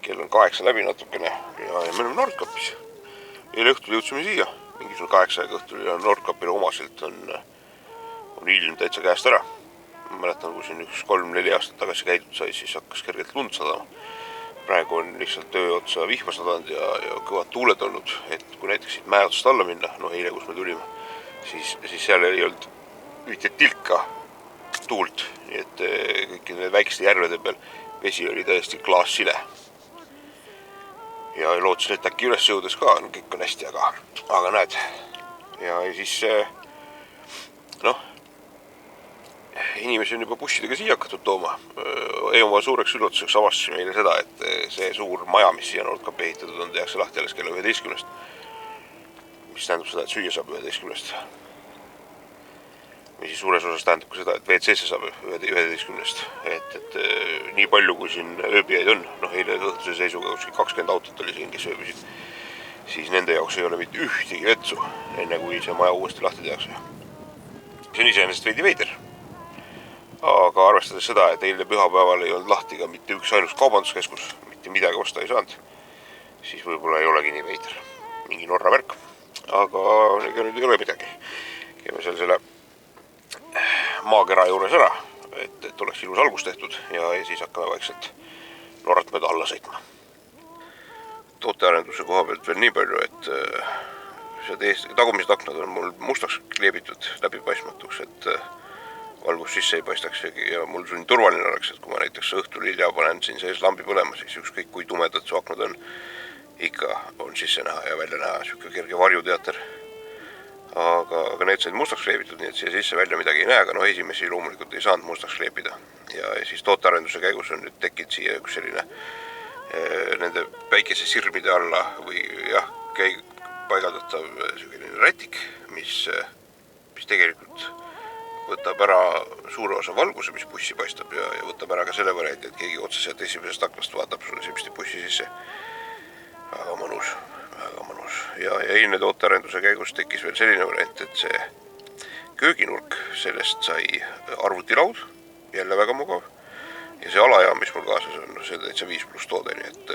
kell on 8 läbi natukene ja me oleme Nordkapis. Eile õhtul jõudsime siia, mingisugune 8 õhtul ja Nordkapile omaselt on ilm täitsa käest ära. Ma mäletan, kui siin 3-4 aastat tagasi käidud sai, siis hakkas kergelt lund sadama. Praegu on lihtsalt öö otsa vihma sadanud ja kõvad tuuled olnud, et kui näiteks siit mäe otsast alla minna, eile kus me tulime, siis seal ei olnud mitte tilka tuult, nii et kõikide väikeste järvede peal vesi oli täiesti klaassile. Ja lootsin, et äkki üles jõudes ka, kõik on hästi, aga näed. Ja siis, inimesi on juba bussidega siia hakatud tooma. Oma suureks üllatuseks avastasime meile seda, et see suur maja, mis siia Nordkapi ehitatud on, tehakse lahti alles kella 11. Mis tähendab seda, et süüa saab 11. Või siis suures osas tähendab ka seda, et WC-se saab 11. Et nii palju, kui siin ööbijaid on, eile õhtuse seisuga 20 autot oli siin, kes ööbisid, siis nende jaoks ei ole mitte ühtegi vetsu, enne kui see maja uuesti lahti tehakse. See on iseenesest veidi veider. Aga arvestades seda, et eile pühapäeval ei olnud lahti ka mitte üks ainus kaubanduskeskus, mitte midagi osta ei saanud, siis võib-olla ei olegi nii veider. Mingi Norra värk. Aga nüüd ei ole midagi. Käime seal selle maakera juures ära, et oleks ilus algus tehtud ja siis hakkame vaikselt Norrat mööda alla sõitma. Tootearenduse koha pealt veel nii palju, et tagumised aknad on mul mustaks kleebitud läbipaistmatuks, et valgus sisse ei paistaks ja mul siin turvaline oleks, et kui ma näiteks õhtul hilja panen siin sees lambi põlema, siis ükskõik kui tumedad su aknad on, ikka on sisse näha ja välja näha siuke kerge varjuteater. Aga need said mustaks kleebitud, nii et siia sisse välja midagi ei näe, aga esimesi loomulikult ei saanud mustaks kleepida. Ja siis tootearenduse käigus on nüüd tekkinud siia üks selline nende päikese sirmide alla või paigaldatav selline rätik, mis tegelikult võtab ära suure osa valguse, mis bussi paistab ja võtab ära ka selle varianti, et keegi otse sealt esimesest aknast vaatab sulle sipsti bussi sisse. Väga mõnus. Ja eilne tootearenduse käigus tekkis veel selline variant, et see kööginurk, sellest sai arvutilaud, jälle väga mugav. Ja see alajaam, mis mul kaasas on, see täitsa 5+ toode, nii et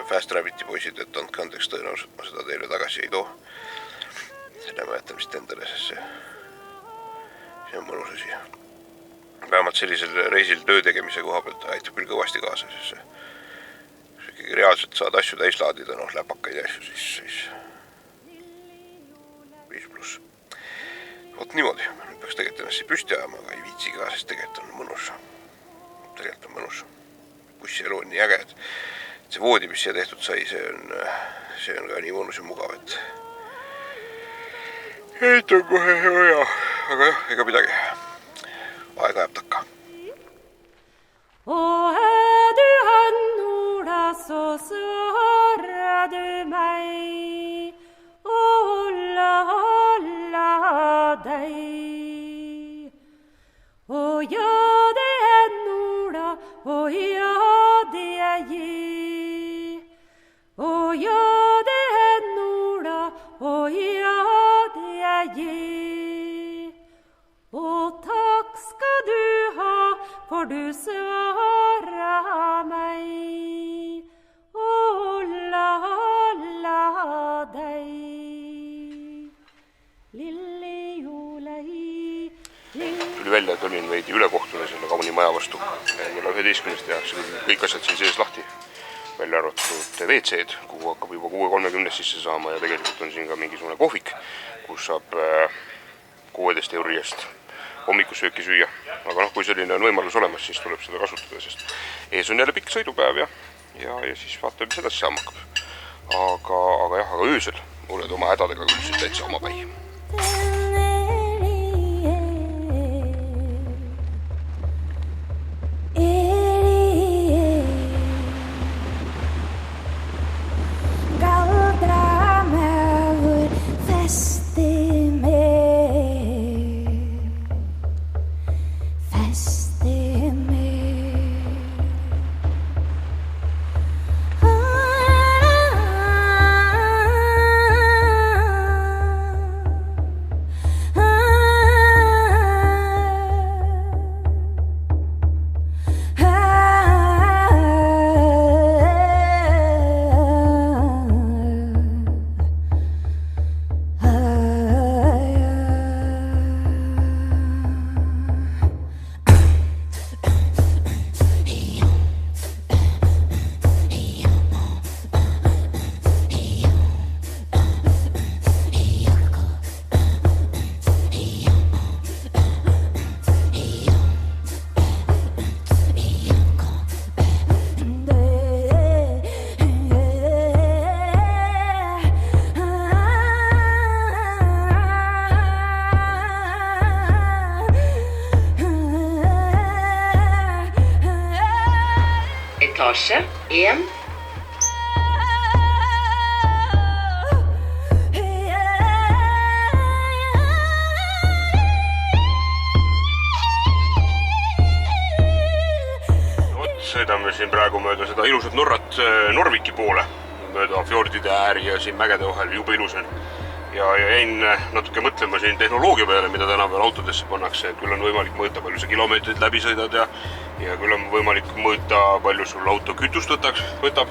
Fast Rabbiti poisid, et andke andeks, tõenäoliselt ma seda teile tagasi ei too. Selle mäletamist endale, sest see on mõnus asi. Vähemalt sellisel reisil töö tegemise koha pealt aitab küll kõvasti kaasa, sest ikkagi reaalselt saad asju täis laadida, läpakaid asju, siis 5+. Vot niimoodi, nüüd peaks tegelikult ennast püsti ajama, aga ei viitsi ka, sest tegelikult on mõnus. Bussi elu on nii äge, et see voodi, mis siia tehtud sai, see on ka nii mõnus ja mugav, et heit on kohe hea, aga jah, ega midagi. Aega jääb takka. Du Nora, så svarar du mig hålla dig. Ja, det är Nora, ja, det är Ge. Ja, det är Nora, ja, det är Ge. Tack ska du ha, för du svarar mig hålla dig. Tuli välja, et olin veidi ülekohtune selle kauni maja vastu. Kella 11 tehakse kõik asjad siin sees lahti. Välja arvatud WC-d, kuhu hakkab juba 6.30 sisse saama ja tegelikult on siin ka mingisugune kohvik, kus saab 16 euri eest hommikusööki süüa. Aga kui selline on võimalus olemas, siis tuleb seda kasutada, sest ees on jälle pikk sõidupäev ja siis vaatame, mis edasi saama hakkab. Aga öösel oled oma hädadega küll täitsa oma päi. etasje 1. Sõidame siin praegu mööda seda ilusat Norrat Norviki poole, mööda fjordide ääri ja siin mägede vahel jube ilus on. Ja jäin natuke mõtlema siin tehnoloogia peale, mida tänapäeval autodesse pannakse, et küll on võimalik mõõta, palju sa kilomeetrid läbi sõidad ja küll on võimalik mõõta, palju sul auto kütust võtab.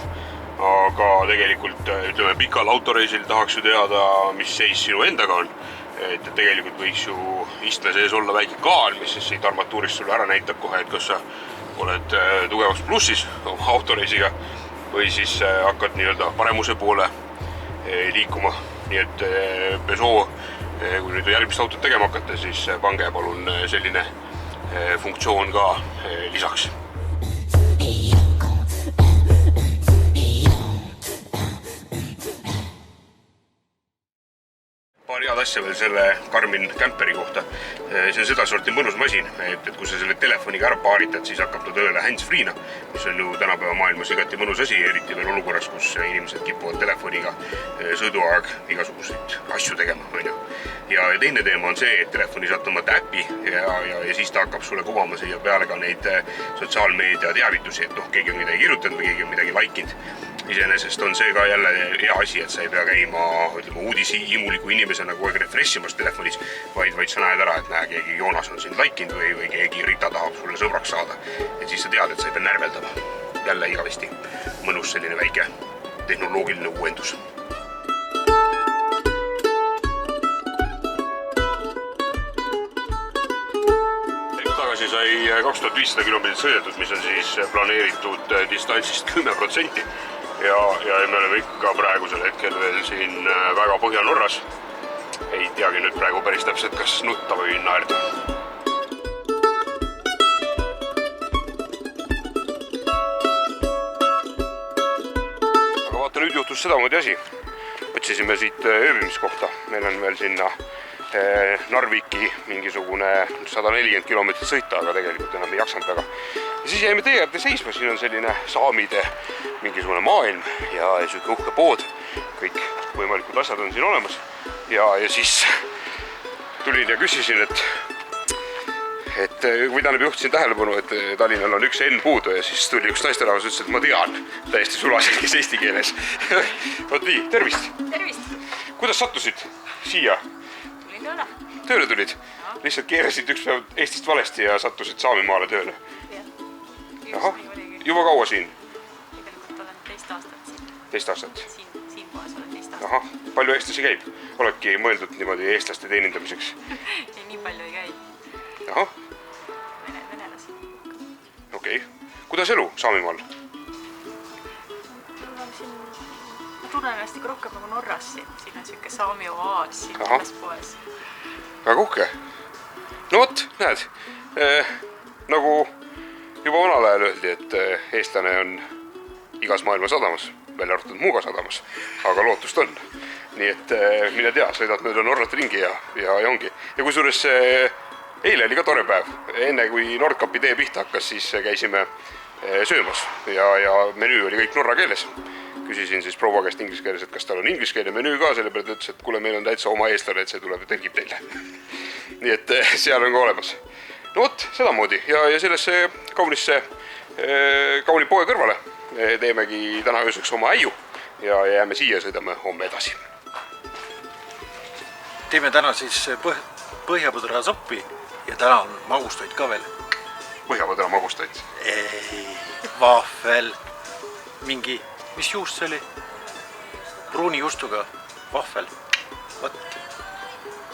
Aga tegelikult, ütleme, pikal autoreisil tahaks ju teada, mis seis sinu endaga on. Et tegelikult võiks ju istme sees olla väike kaal, mis siis siit armatuurist sulle ära näitab kohe, et kas sa oled tugevas plussis oma autoreisiga või siis hakkad nii-öelda paremuse poole liikuma. Nii et Peugeot, kui nüüd järgmist autot tegema hakata, siis pange palun selline funktsioon ka lisaks. Paar head asja veel selle Garmin Camperi kohta. See on sedasorti mõnus masin, et kui sa selle telefoniga ära paaritad, siis hakkab ta tööle hands-freena, mis on ju tänapäeva maailmas igati mõnus asi, eriti veel olukorras, kus inimesed kipuvad telefoniga sõiduaeg igasuguseid asju tegema. Ja teine teema on see, et telefoni saad tõmmata äppi ja siis ta hakkab sulle kuvama siia peale ka neid sotsiaalmeedia teavitusi, et keegi on midagi kirjutanud või keegi on midagi laikinud. Iseenesest on see ka jälle hea asi, et sa ei pea käima uudisihimuliku inimesena kogu aeg refreshimas telefonis, vaid sa näed ära, et keegi Joonas on sind laikinud või keegi Rita tahab sulle sõbraks saada. Et siis sa tead, et sa ei pea närveldama. Jälle igavesti mõnus selline väike tehnoloogiline uuendus. Tagasi sai 2500 kilomeetrit sõidetud, mis on siis planeeritud distantsist 10%. Ja me oleme ikka praegusel hetkel veel siin väga Põhja-Norras. Ei teagi nüüd praegu päris täpselt, kas nutta või naerda. Aga vaata, nüüd juhtus sedamoodi asi. Otsisime siit ööbimiskohta. Meil on veel sinna Narviki mingisugune 140 kilomeetrit sõita, aga tegelikult enam ei jaksanud väga. Ja siis jäime tee äärde seisma, siin on selline saamide mingisugune maailm ja selline uhke pood. Kõik võimalikud asjad on siin olemas. Ja siis tulin ja küsisin, et või tähendab juhtisin tähelepanu, et Tallinnal on üks N puudu ja siis tuli üks naisterahvas ütles, et ma tean täiesti sulaselgis eesti keeles. Vot nii, tervist! Tervist! Kuidas sattusid siia? Tulin tööle. Tööle tulid? Lihtsalt keerasid üks päev Eestist valesti ja sattusid Saamimaale tööle? Jah. Juba kaua siin? Tegelikult olen 2 aastat siin. 2 aastat? Siin poes olen 2 aastat. Aha, palju eestlasi käib? Oledki mõeldud niimoodi eestlaste teenindamiseks? Nii palju ei käi. Ahah. Venelasi. Okei. Kuidas elu Saamimaal? Ma tunnen ennast ikka rohkem nagu Norras siin. Siin on siuke saami oaas siin selles poes. Väga uhke. No vot, näed. Nagu juba vanal ajal öeldi, et eestlane on igas maailma sadamas, välja arvatud Muuga sadamas, aga lootust on. Nii et mine tea, sõidad mööda Norrat ringi ja ongi. Ja kusjuures eile oli ka tore päev. Enne kui Nordkapi tee pihta hakkas, siis käisime söömas ja menüü oli kõik norra keeles. Küsisin siis proua käest inglise keeles, et kas tal on ingliskeelne menüü ka, selle peale ütles, et kuule, meil on täitsa oma eestlane, et see tuleb ja tõlgib teile. Nii et seal on ka olemas. No vot, sedamoodi ja sellesse kauni poe kõrvale teemegi täna ööseks oma äiu ja jääme siia, sõidame homme edasi. Teeme täna siis põhjapõdra soppi ja täna on magustoid ka veel. Põhjapõdra magustoid? Ei, vahvel, mingi, mis juust see oli? Pruuni juustuga vahvel. Võt,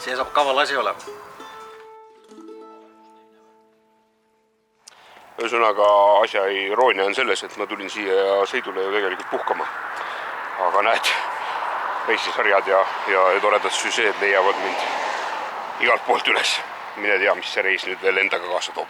see saab kaval asi olema. Ühesõnaga asja iroonia on selles, et ma tulin siia sõidule ju tegelikult puhkama. Aga näed, reisisarjad ja toredad süžeed leiavad mind igalt poolt üles. Mine tea, mis see reis nüüd veel endaga kaasa toob.